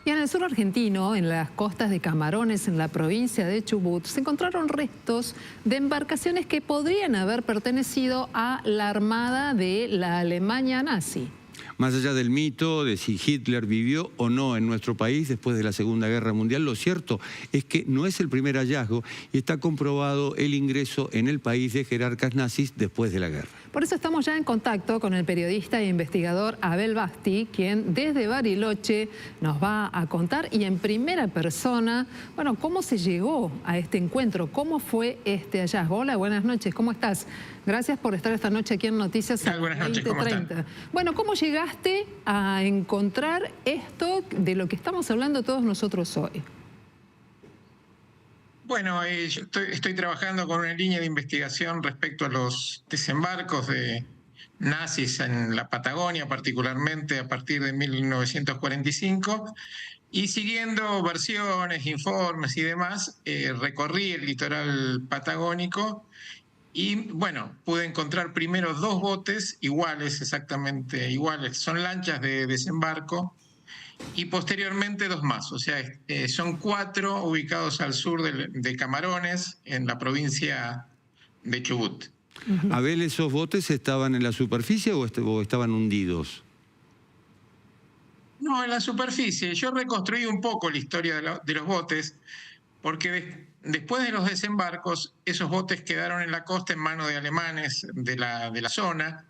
Y en el sur argentino, en las costas de Camarones, en la provincia de Chubut, se encontraron restos de embarcaciones que podrían haber pertenecido a la armada de la Alemania nazi. Más allá del mito de si Hitler vivió o no en nuestro país después de la Segunda Guerra Mundial, lo cierto es que no es el primer hallazgo y está comprobado el ingreso en el país de jerarcas nazis después de la guerra. Por eso estamos ya en contacto con el periodista e investigador Abel Basti, quien desde Bariloche nos va a contar y en primera persona, bueno, cómo se llegó a este encuentro, cómo fue este hallazgo. Hola, buenas noches, ¿cómo estás? Gracias por estar esta noche aquí en Noticias Buenas noches, ¿cómo están? Bueno, ¿cómo llegaste a encontrar esto de lo que estamos hablando todos nosotros hoy? Bueno, yo estoy trabajando con una línea de investigación respecto a los desembarcos de nazis en la Patagonia, particularmente a partir de 1945, y siguiendo versiones, informes y demás, recorrí el litoral patagónico y, bueno, pude encontrar primero 2 botes iguales, exactamente iguales, son lanchas de desembarco, y posteriormente 2 más, o sea, son 4 ubicados al sur de Camarones, en la provincia de Chubut. Abel, ¿esos botes estaban en la superficie o estaban hundidos? No, en la superficie. Yo reconstruí un poco la historia de los botes, porque después de los desembarcos, esos botes quedaron en la costa en manos de alemanes de la zona,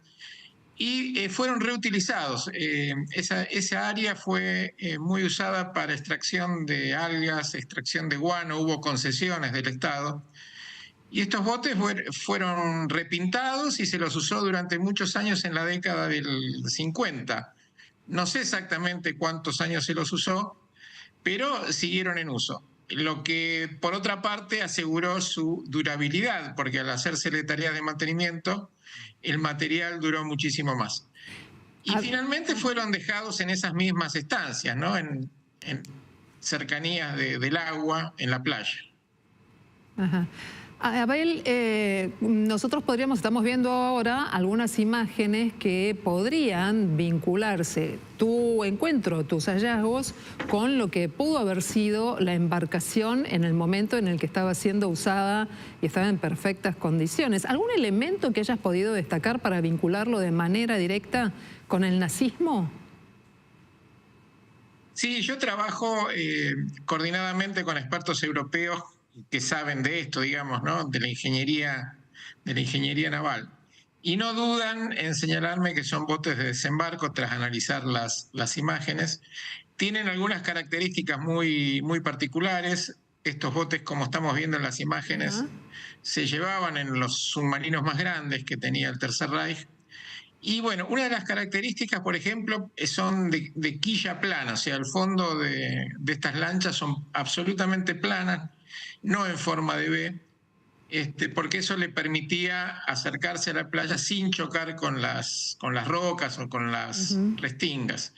y fueron reutilizados. Esa área fue muy usada para extracción de algas, extracción de guano, hubo concesiones del Estado. Y estos botes fueron repintados y se los usó durante muchos años en la década del 50. No sé exactamente cuántos años se los usó, pero siguieron en uso. Lo que, por otra parte, aseguró su durabilidad, porque al hacerse tareas de mantenimiento, el material duró muchísimo más. Y finalmente fueron dejados en esas mismas estancias, ¿no? En cercanías del agua, en la playa. Ajá. Abel, nosotros estamos viendo ahora algunas imágenes que podrían vincularse tu encuentro, tus hallazgos, con lo que pudo haber sido la embarcación en el momento en el que estaba siendo usada y estaba en perfectas condiciones. ¿Algún elemento que hayas podido destacar para vincularlo de manera directa con el nazismo? Sí, yo trabajo coordinadamente con expertos europeos que saben de esto, digamos, ¿no? De la ingeniería naval. Y no dudan en señalarme que son botes de desembarco tras analizar las imágenes. Tienen algunas características muy particulares. Estos botes, como estamos viendo en las imágenes, se llevaban en los submarinos más grandes que tenía el Tercer Reich. Y bueno, una de las características, por ejemplo, son de quilla plana, o sea, el fondo de estas lanchas son absolutamente planas, no en forma de V, porque eso le permitía acercarse a la playa sin chocar con las rocas o con las restingas.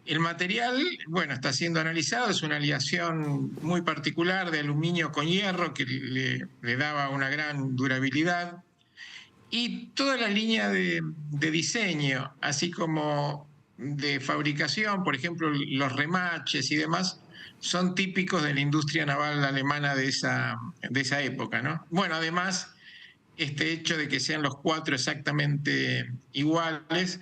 El material, bueno, está siendo analizado, es una aleación muy particular de aluminio con hierro que le daba una gran durabilidad. Y toda la línea de diseño, así como de fabricación, por ejemplo, los remaches y demás, son típicos de la industria naval alemana de esa época, ¿no? Bueno, además, este hecho de que sean los 4 exactamente iguales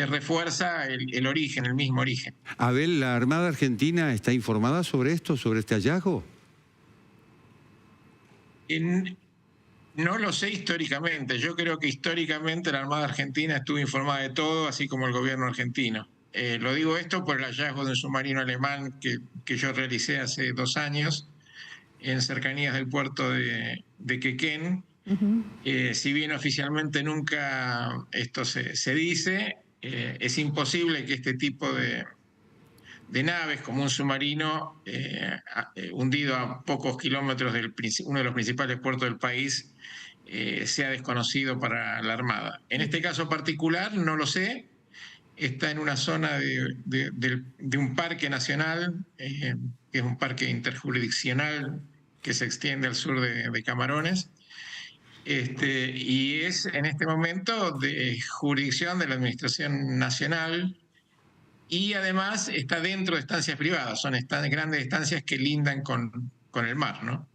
refuerza el origen, el mismo origen. Abel, ¿la Armada Argentina está informada sobre esto, sobre este hallazgo? No lo sé históricamente. Yo creo que históricamente la Armada Argentina estuvo informada de todo, así como el gobierno argentino. Lo digo esto por el hallazgo de un submarino alemán que yo realicé hace 2 años en cercanías del puerto de Quequén. Si bien oficialmente nunca esto se dice, es imposible que este tipo de naves, como un submarino hundido a pocos kilómetros de uno de los principales puertos del país, sea desconocido para la Armada. En este caso particular, no lo sé, está en una zona de un parque nacional, que es un parque interjurisdiccional que se extiende al sur de Camarones, y es en este momento de jurisdicción de la Administración Nacional, y además está dentro de estancias privadas, son grandes estancias que lindan con el mar, ¿no?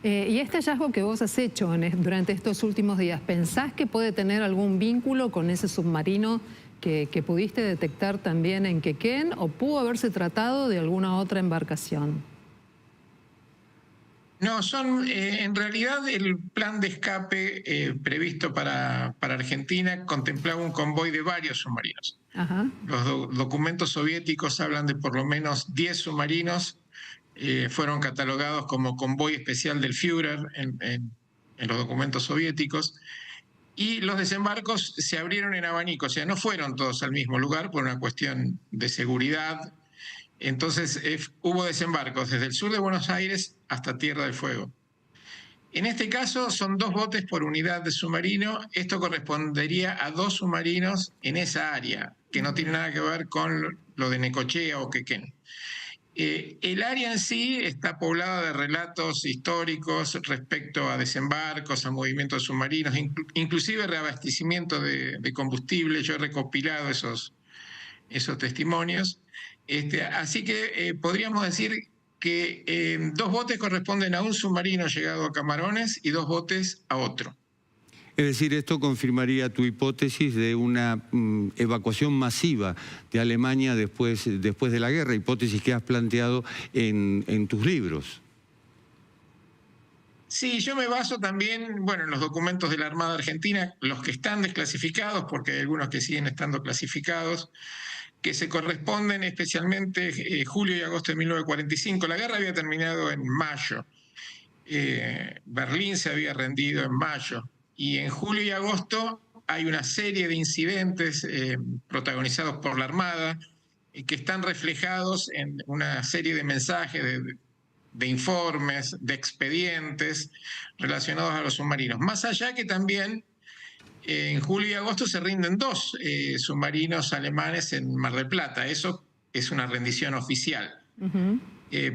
Y este hallazgo que vos has hecho durante estos últimos días, ¿pensás que puede tener algún vínculo con ese submarino que pudiste detectar también en Quequén, o pudo haberse tratado de alguna otra embarcación? No, en realidad el plan de escape previsto para Argentina contemplaba un convoy de varios submarinos. Ajá. Los documentos soviéticos hablan de por lo menos 10 submarinos, fueron catalogados como convoy especial del Führer en los documentos soviéticos, y los desembarcos se abrieron en abanico, o sea, no fueron todos al mismo lugar por una cuestión de seguridad. Entonces hubo desembarcos desde el sur de Buenos Aires hasta Tierra del Fuego. En este caso son 2 botes por unidad de submarino. Esto correspondería a 2 submarinos en esa área, que no tiene nada que ver con lo de Necochea o Quequén. El área en sí está poblada de relatos históricos respecto a desembarcos, a movimientos submarinos, inclusive reabastecimiento de combustible. Yo he recopilado esos testimonios. Así que podríamos decir que 2 botes corresponden a un submarino llegado a Camarones y 2 botes a otro. Es decir, esto confirmaría tu hipótesis de una evacuación masiva de Alemania después de la guerra, hipótesis que has planteado en tus libros. Sí, yo me baso también, bueno, en los documentos de la Armada Argentina, los que están desclasificados, porque hay algunos que siguen estando clasificados, que se corresponden especialmente julio y agosto de 1945. La guerra había terminado en mayo. Berlín se había rendido en mayo. Y en julio y agosto hay una serie de incidentes protagonizados por la Armada que están reflejados en una serie de mensajes, de informes, de expedientes relacionados a los submarinos. Más allá que también en julio y agosto se rinden 2 submarinos alemanes en Mar del Plata. Eso es una rendición oficial.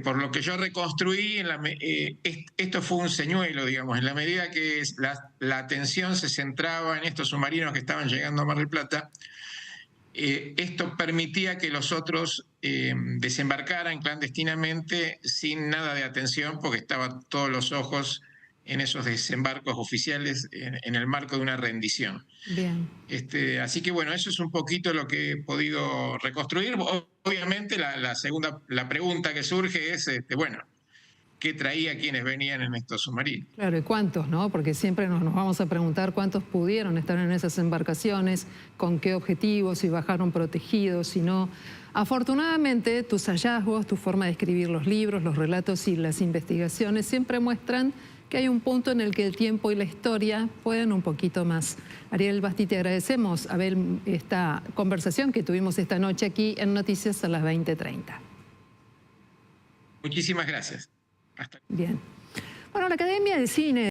Por lo que yo reconstruí, esto fue un señuelo, digamos, en la medida que la atención se centraba en estos submarinos que estaban llegando a Mar del Plata. Esto permitía que los otros desembarcaran clandestinamente sin nada de atención, porque estaban todos los ojos en esos desembarcos oficiales en el marco de una rendición. Bien. Así que bueno, eso es un poquito lo que he podido reconstruir. Obviamente la pregunta que surge es, bueno, ¿qué traía quienes venían en estos submarinos? Claro, ¿y cuántos, no? Porque siempre nos vamos a preguntar cuántos pudieron estar en esas embarcaciones, con qué objetivos, si bajaron protegidos, si no. Afortunadamente, tus hallazgos, tu forma de escribir los libros, los relatos y las investigaciones siempre muestran que hay un punto en el que el tiempo y la historia pueden un poquito más. Ariel Basti, te agradecemos a ver esta conversación que tuvimos esta noche aquí en Noticias a las 20:30. Muchísimas gracias. Bien. Bueno, la Academia de Cine